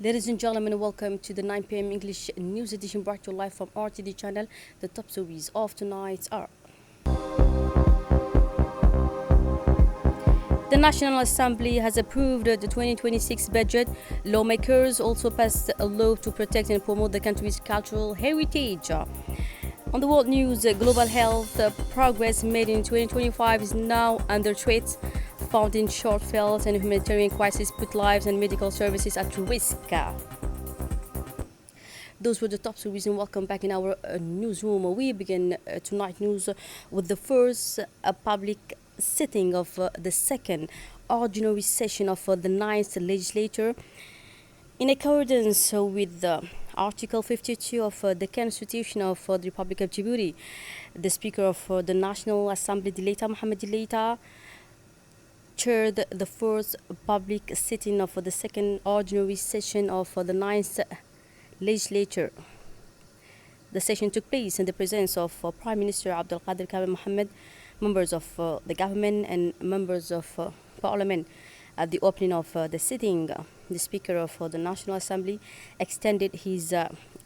Ladies and gentlemen, welcome to the 9 p.m. English news edition brought to you live from RTD channel. The top stories of tonight are: the National Assembly has approved the 2026 budget. Lawmakers also passed a law to protect and promote the country's cultural heritage. On the world news, global health progress made in 2025 is now under threat. Founding shortfalls and humanitarian crisis put lives and medical services at risk. Those were the top stories, and welcome back in our newsroom. We begin tonight news with the first public sitting of the second ordinary session of the ninth legislature. In accordance with Article 52 of the Constitution of the Republic of Djibouti, the Speaker of the National Assembly, Dileita Mohamed Dileita, chaired the first public sitting of the second ordinary session of the ninth legislature. The session took place in the presence of Prime Minister Abdul Qadir Kamel Mohammed, members of the government and members of parliament. At the opening of the sitting, the Speaker of the National Assembly extended his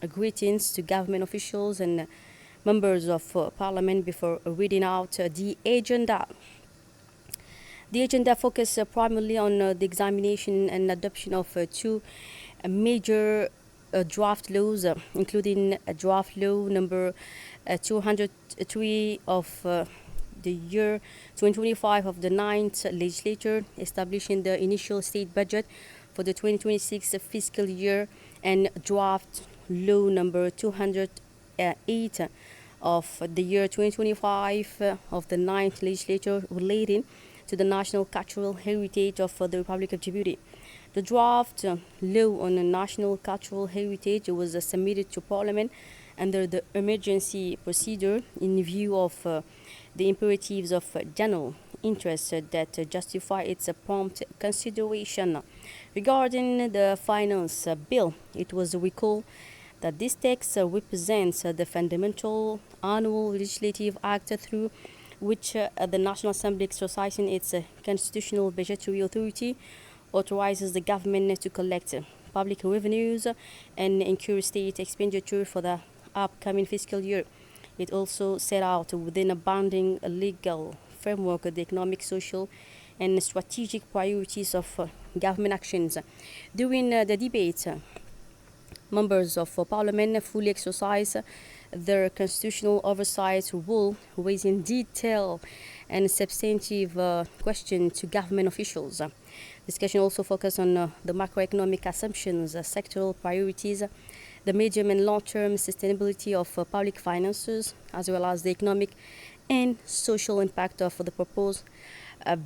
greetings to government officials and members of parliament before reading out the agenda. The agenda focused primarily on the examination and adoption of two major draft laws, including draft law number 203 of the year 2025 of the ninth legislature, establishing the initial state budget for the 2026 fiscal year, and draft law number 208 of the year 2025 of the ninth legislature relating to the national cultural heritage of the Republic of Djibouti. The draft law on the national cultural heritage was submitted to Parliament under the emergency procedure in view of the imperatives of general interest that justify its prompt consideration. Regarding the finance bill, it was recalled that this text represents the fundamental annual legislative act through which the National Assembly, exercising its constitutional budgetary authority, authorizes the government to collect public revenues and incur state expenditure for the upcoming fiscal year. It also set out within a binding legal framework the economic, social, and strategic priorities of government actions. During the debate, members of Parliament fully exercise their constitutional oversight role, raising detailed and substantive questions to government officials. Discussion also focused on the macroeconomic assumptions, sectoral priorities, the medium and long-term sustainability of public finances, as well as the economic and social impact of the proposed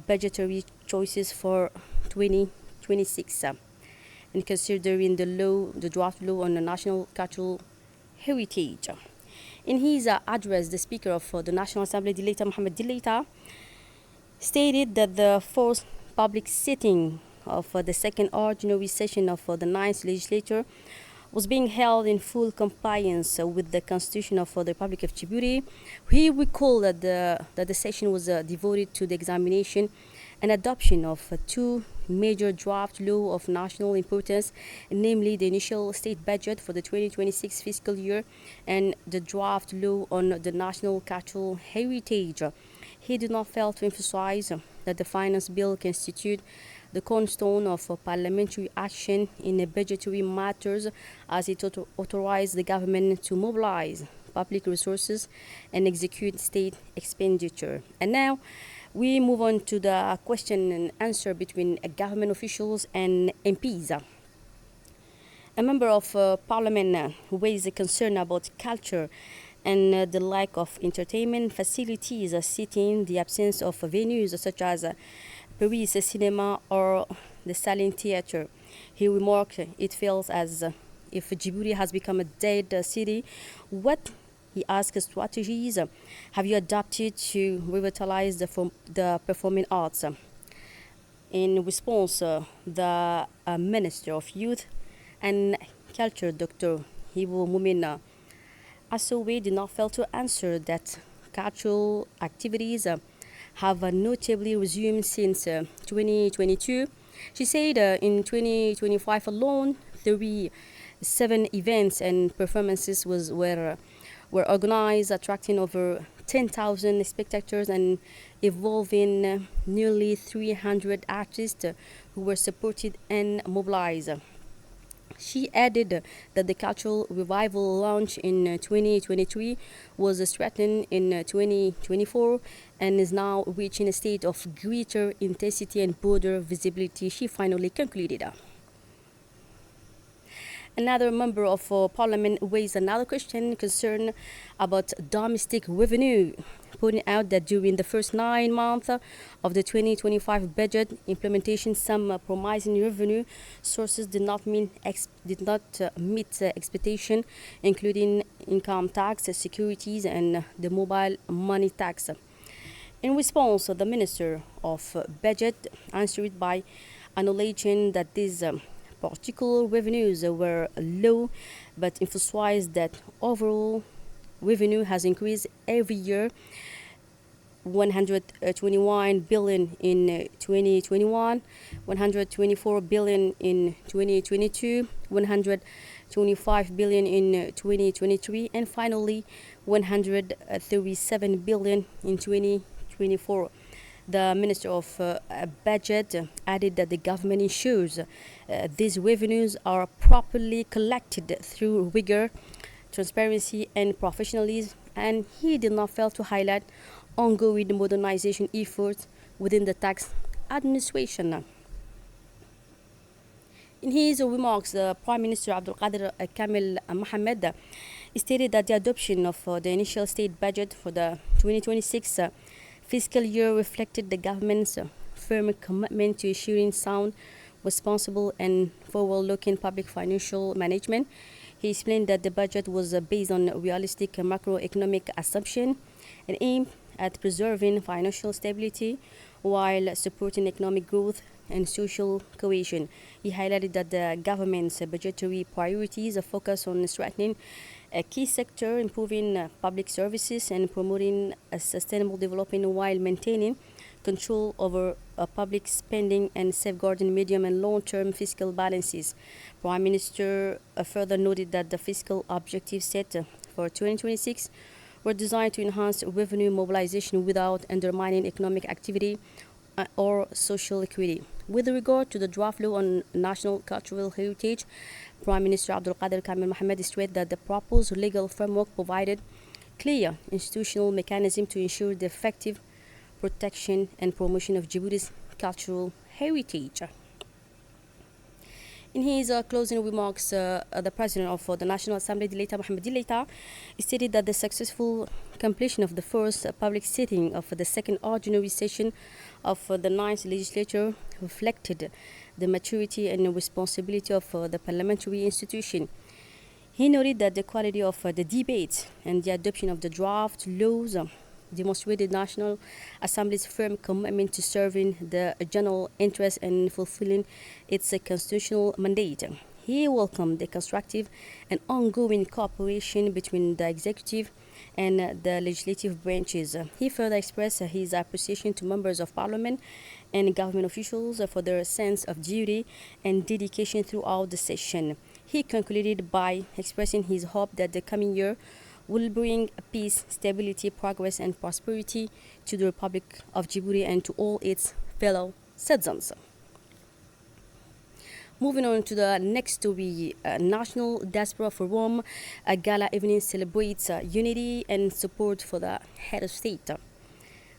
budgetary choices for 2026. And considering the draft law on the national cultural heritage. In his address, the Speaker of the National Assembly, Dileita Mohamed Dileita, stated that the fourth public sitting of the second ordinary session of the ninth legislature was being held in full compliance with the Constitution of the Republic of Djibouti. He recalled that the session was devoted to the examination and adoption of two major draft law of national importance, namely the initial state budget for the 2026 fiscal year and the draft law on the national cultural heritage. He did not fail to emphasize that the finance bill constitutes the cornerstone of parliamentary action in budgetary matters, as it authorized the government to mobilize public resources and execute state expenditure. And now we move on to the question and answer between government officials and MPs. A member of parliament raised a concern about culture and the lack of entertainment facilities, citing the absence of venues such as Paris Cinema or the Stalin Theatre. He remarked it feels as if Djibouti has become a dead city. What, he asked, strategies have you adopted to revitalize the performing arts? In response, the Minister of Youth and Culture, Dr. Hibu Mumina Asowe, did not fail to answer that cultural activities have notably resumed since 2022. She said in 2025 alone, 37 events and performances were organized, attracting over 10,000 spectators and involving nearly 300 artists who were supported and mobilized. She added that the cultural revival launch in 2023 was strengthened in 2024 and is now reaching a state of greater intensity and broader visibility, she finally concluded. Another member of parliament raised another question concern about domestic revenue, pointing out that during the first 9 months of the 2025 budget implementation, some promising revenue sources did not meet expectation, including income tax, securities, and the mobile money tax. In response, the Minister of Budget answered by acknowledging that these particular revenues were low, but emphasized that overall revenue has increased every year, 121 billion in 2021, 124 billion in 2022, 125 billion in 2023, and finally 137 billion in 2024. The Minister of Budget added that the government ensures these revenues are properly collected through rigor, transparency, and professionalism, and he did not fail to highlight ongoing modernization efforts within the tax administration. In his remarks, Prime Minister Abdul Qadir Kamil Mohammed stated that the adoption of the initial state budget for the 2026 fiscal year reflected the government's firm commitment to ensuring sound, responsible, and forward-looking public financial management. He explained that the budget was based on realistic macroeconomic assumptions and aimed at preserving financial stability while supporting economic growth and social cohesion. He highlighted that the government's budgetary priorities are focused on strengthening a key sector, improving public services, and promoting a sustainable development while maintaining control over public spending and safeguarding medium and long-term fiscal balances. Prime Minister further noted that the fiscal objectives set for 2026 were designed to enhance revenue mobilization without undermining economic activity or social equity. With regard to the draft law on national cultural heritage, Prime Minister Abdul Qadir Kamil Mohammed stressed that the proposed legal framework provided clear institutional mechanism to ensure the effective protection and promotion of Djibouti's cultural heritage. In his closing remarks, the President of the National Assembly, Dileita Mohamed Dileita, stated that the successful completion of the first public sitting of the second ordinary session of the ninth legislature reflected the maturity and responsibility of the parliamentary institution. He noted that the quality of the debate and the adoption of the draft laws demonstrated National Assembly's firm commitment to serving the general interest and fulfilling its constitutional mandate. He welcomed the constructive and ongoing cooperation between the executive and the legislative branches. He further expressed his appreciation to members of parliament and government officials for their sense of duty and dedication throughout the session. He concluded by expressing his hope that the coming year will bring peace, stability, progress, and prosperity to the Republic of Djibouti and to all its fellow citizens. Moving on to the next story, National Diaspora Forum, a gala evening celebrates unity and support for the head of state.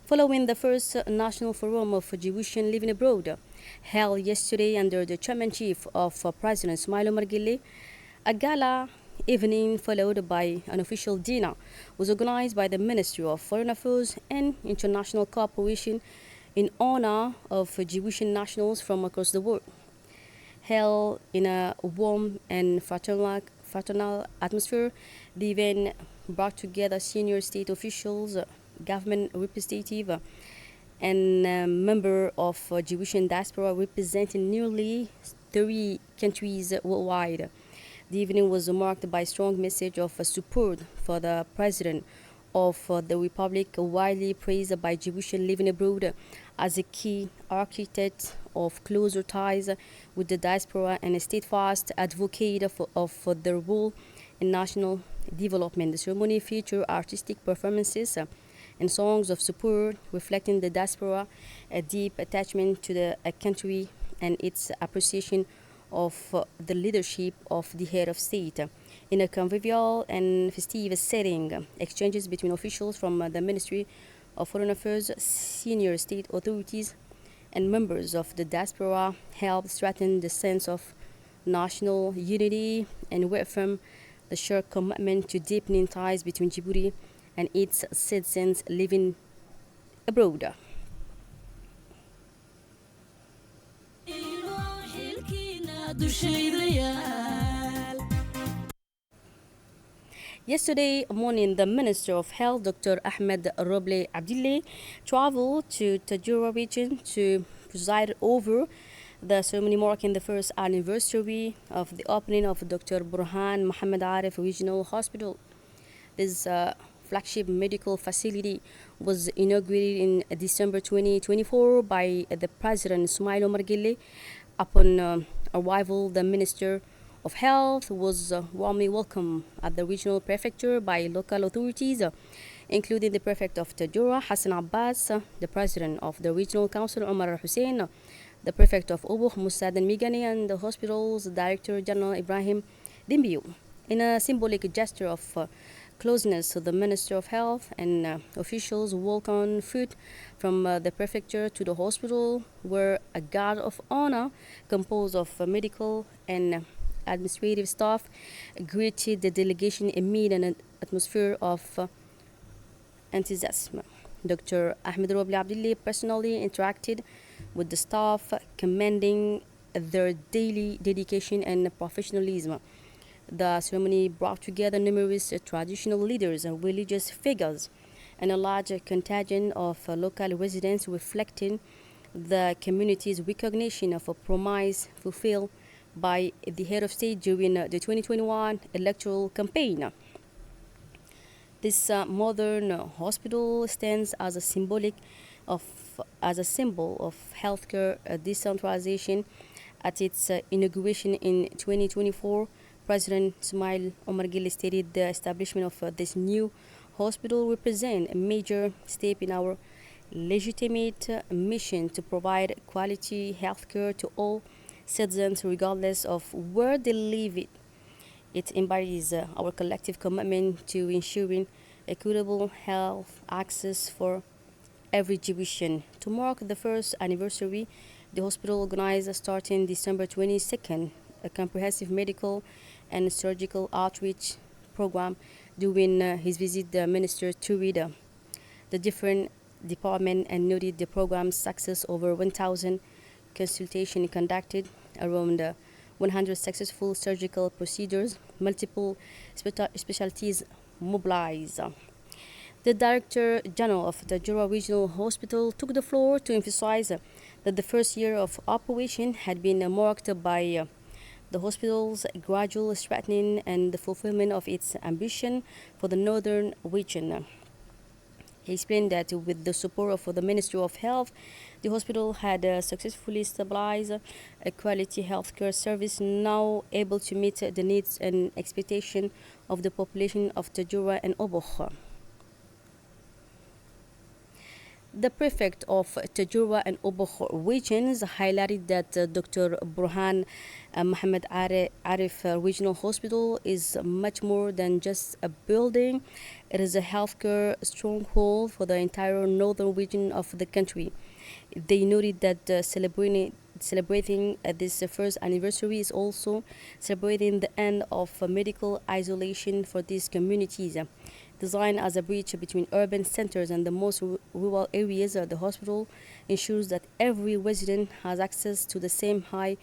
Following the first National Forum of Djiboutian living abroad, held yesterday under the chairmanship of President Ismail Omar Guelleh, a gala evening followed by an official dinner was organized by the Ministry of Foreign Affairs and International Cooperation in honor of Djiboutian nationals from across the world. Held in a warm and fraternal atmosphere, the event brought together senior state officials, government representatives, and members of Djiboutian diaspora representing nearly 30 countries worldwide. The evening was marked by a strong message of support for the President of the Republic, widely praised by Djiboutian living abroad as a key architect of closer ties with the diaspora and a steadfast advocate of their role in national development. The ceremony featured artistic performances and songs of support reflecting the diaspora, a deep attachment to the country and its appreciation of the leadership of the head of state. In a convivial and festive setting, exchanges between officials from the Ministry of Foreign Affairs, senior state authorities, and members of the diaspora helped strengthen the sense of national unity and reaffirm the shared commitment to deepening ties between Djibouti and its citizens living abroad. Yesterday morning, the Minister of Health, Dr. Ahmed Roble Abdille, traveled to Tajura region to preside over the ceremony marking the first anniversary of the opening of Dr. Burhan Mohammed Arif Regional Hospital. This flagship medical facility was inaugurated in December 2024 by the President Ismail Omar Gille. Upon arrival, the Minister of Health was warmly welcomed at the regional prefecture by local authorities, including the prefect of Tajura, Hassan Abbas, the president of the regional council, Omar Hussein, the prefect of Obuh, Musad Migani, and the hospital's director general, Ibrahim Dimbiu. In a symbolic gesture of closeness, the Minister of Health and officials welcomed food from the prefecture to the hospital, where a guard of honor composed of medical and administrative staff greeted the delegation amid an atmosphere of enthusiasm. Dr. Ahmed Roble Abdille personally interacted with the staff, commending their daily dedication and professionalism. The ceremony brought together numerous traditional leaders and religious figures and a large contingent of local residents, reflecting the community's recognition of a promise fulfilled by the head of state during the 2021 electoral campaign. This modern hospital stands as a symbol of healthcare decentralization. At its inauguration in 2024, President Ismail Omar Gille stated the establishment of this new hospital represents a major step in our legitimate mission to provide quality healthcare to all citizens regardless of where they live. It embodies our collective commitment to ensuring equitable health access for every Djiboutian. To mark the first anniversary, the hospital organized, starting December 22nd, a comprehensive medical and surgical outreach program. During his visit, the minister toured the different departments and noted the program's success. Over 1,000 consultations conducted, around 100 successful surgical procedures, multiple specialties mobilized. The Director General of the Jura Regional Hospital took the floor to emphasize that the first year of operation had been marked by the hospital's gradual strengthening and the fulfillment of its ambition for the northern region. He explained that with the support of the Ministry of Health, the hospital had successfully stabilized a quality healthcare service, now able to meet the needs and expectations of the population of Tajura and Oboch. The prefect of Tajura and Oboch regions highlighted that Dr. Burhan Mohammed Arif Regional Hospital is much more than just a building. It is a healthcare stronghold for the entire northern region of the country. They noted that celebrating this first anniversary is also celebrating the end of medical isolation for these communities. Designed as a bridge between urban centers and the most rural areas, the hospital ensures that every resident has access to the same high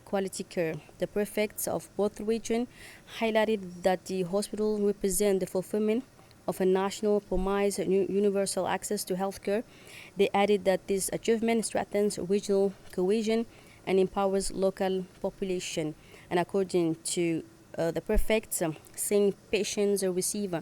quality care. The prefects of both regions highlighted that the hospital represents the fulfillment of a national promise, universal access to healthcare. They added that this achievement strengthens regional cohesion and empowers local population. And according to the prefects, saying patients receive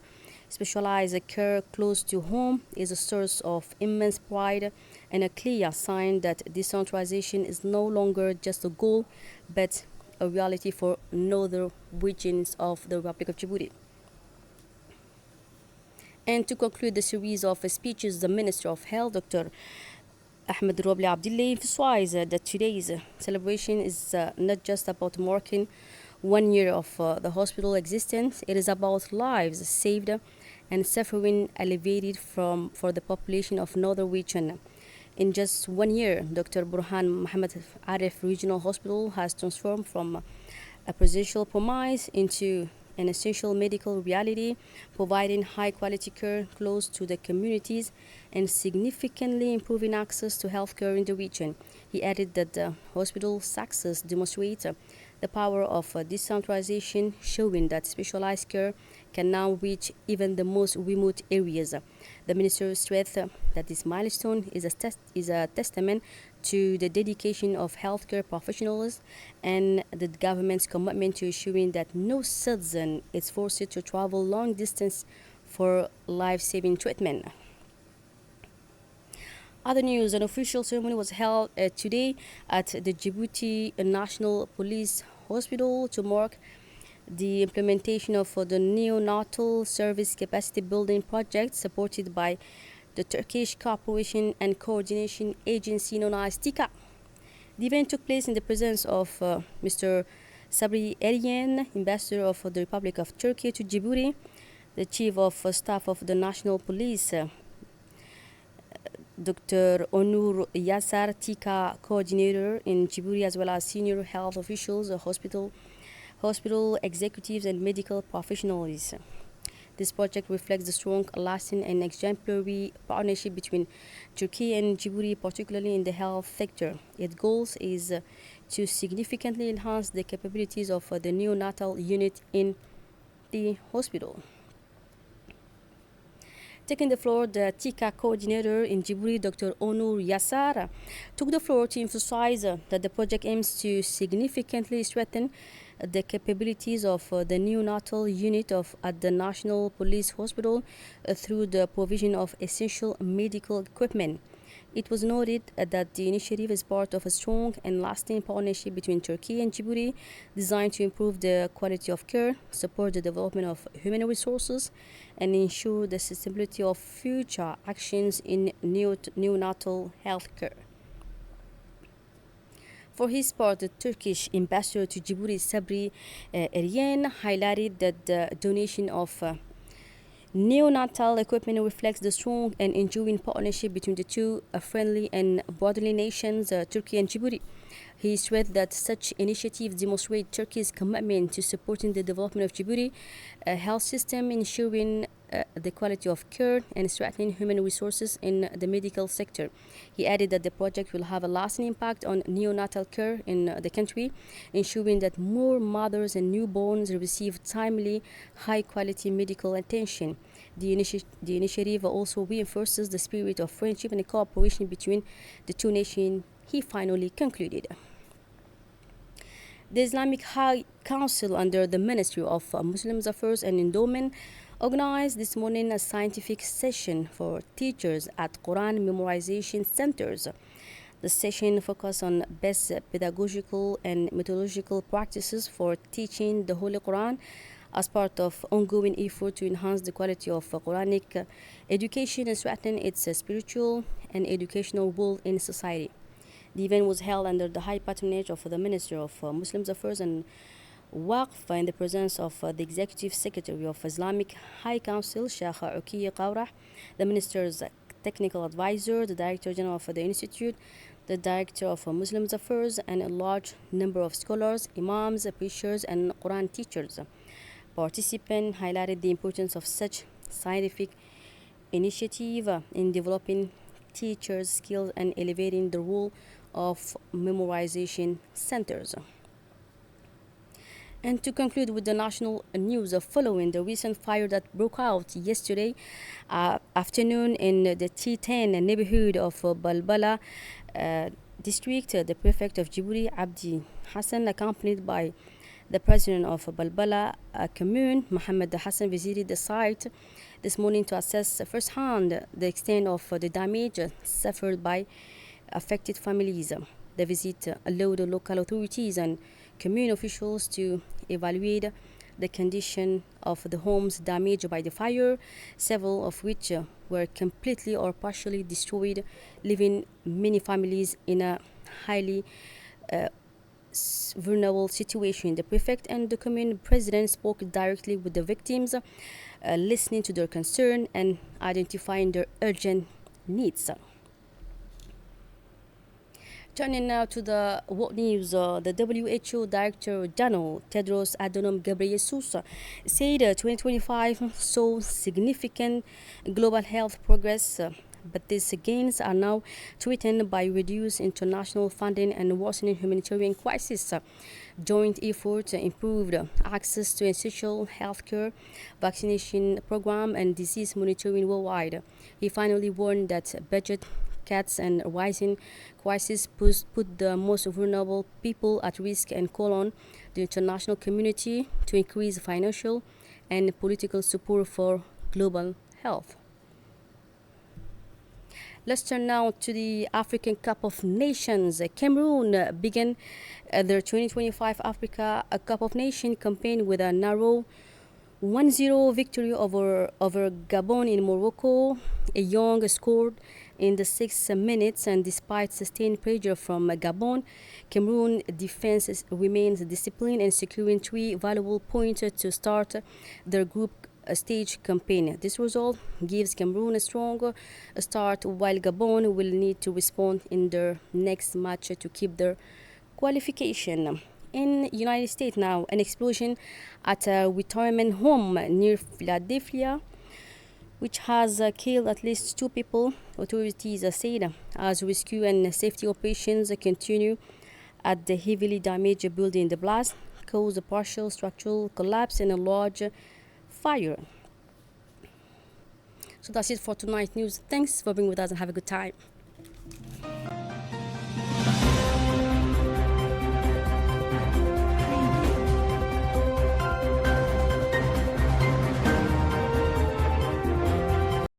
Specialized care close to home is a source of immense pride and a clear sign that decentralization is no longer just a goal but a reality for northern regions of the Republic of Djibouti. And to conclude the series of speeches, the Minister of Health, Dr. Ahmed Robli Abdullah, emphasized that today's celebration is not just about marking 1 year of the hospital existence, it is about lives saved and suffering alleviated for the population of northern region. In just 1 year, Dr. Burhan Mohammed Arif Regional Hospital has transformed from a presidential promise into an essential medical reality, providing high quality care close to the communities and significantly improving access to healthcare in the region. He added that the hospital's success demonstrates the power of decentralization, showing that specialized care can now reach even the most remote areas. The minister stressed that this milestone is a testament to the dedication of healthcare professionals and the government's commitment to ensuring that no citizen is forced to travel long distance for life-saving treatment. Other news, an official ceremony was held today at the Djibouti National Police Hospital to mark the implementation of the neonatal service capacity building project supported by the Turkish Cooperation and Coordination Agency known as TICA. The event took place in the presence of Mr. Sabri Erian, Ambassador of the Republic of Turkey to Djibouti, the Chief of Staff of the National Police, Dr. Onur Yassar, TICA coordinator in Djibouti, as well as senior health officials, hospital executives, and medical professionals. This project reflects the strong, lasting, and exemplary partnership between Turkey and Djibouti, particularly in the health sector. Its goal is to significantly enhance the capabilities of the neonatal unit in the hospital. Taking the floor, the TICA coordinator in Djibouti, Dr. Onur Yassar, took the floor to emphasize that the project aims to significantly strengthen the capabilities of the neonatal unit at the National Police Hospital through the provision of essential medical equipment. It was noted that the initiative is part of a strong and lasting partnership between Turkey and Djibouti designed to improve the quality of care, support the development of human resources, and ensure the sustainability of future actions in neonatal health care. For his part, the Turkish ambassador to Djibouti, Sabri Erian, highlighted that the donation of neonatal equipment reflects the strong and enduring partnership between the two friendly and brotherly nations, Turkey and Djibouti. He stressed that such initiatives demonstrate Turkey's commitment to supporting the development of Djibouti health system, ensuring the quality of care and strengthening human resources in the medical sector. He added that the project will have a lasting impact on neonatal care in the country, ensuring that more mothers and newborns receive timely, high-quality medical attention. The initiative also reinforces the spirit of friendship and cooperation between the two nations, he finally concluded. The Islamic High Council under the Ministry of Muslim Affairs and Endowment organized this morning a scientific session for teachers at Quran memorization centers. The session focused on best pedagogical and methodological practices for teaching the Holy Quran as part of ongoing effort to enhance the quality of Quranic education and strengthen its spiritual and educational role in society. The event was held under the high patronage of the Minister of Muslim Affairs and Waqf in the presence of the Executive Secretary of Islamic High Council, Sheikh Ukiya Qawrah, the Minister's Technical Advisor, the Director General of the Institute, the Director of Muslim Affairs, and a large number of scholars, imams, preachers, and Quran teachers. Participants highlighted the importance of such scientific initiative in developing teachers' skills and elevating the role of memorization centers. And to conclude with the national news, following the recent fire that broke out yesterday afternoon in the T10 neighborhood of Balbala district, the prefect of Djibouti, Abdi Hassan, accompanied by The president of Balbala Commune, Mohammed Hassan, visited the site this morning to assess firsthand the extent of the damage suffered by affected families. The visit allowed the local authorities and commune officials to evaluate the condition of the homes damaged by the fire, several of which were completely or partially destroyed, leaving many families in a highly vulnerable situation. The prefect and the commune president spoke directly with the victims, listening to their concern and identifying their urgent needs. Turning now to the world news, the WHO Director General Tedros Adhanom Ghebreyesus said 2025 saw significant global health progress, but these gains are now threatened by reduced international funding and worsening humanitarian crisis. Joint efforts improved access to essential healthcare, vaccination program, and disease monitoring worldwide. He finally warned that budget cuts and rising crisis put the most vulnerable people at risk and call on the international community to increase financial and political support for global health. Let's turn now to the African Cup of Nations. Cameroon began their 2025 Africa Cup of Nations campaign with a narrow 1-0 victory over Gabon in Morocco. A young scored in the 6 minutes, and despite sustained pressure from Gabon, Cameroon defense remains disciplined and securing 3 valuable points to start their group stage campaign. This result gives Cameroon a strong start, while Gabon will need to respond in their next match to keep their qualification. In United States now, an explosion at a retirement home near Philadelphia, which has killed at least 2 people, authorities said, as rescue and safety operations continue at the heavily damaged building. The blast caused a partial structural collapse and a large fire. So that's it for tonight's news. Thanks for being with us and have a good time.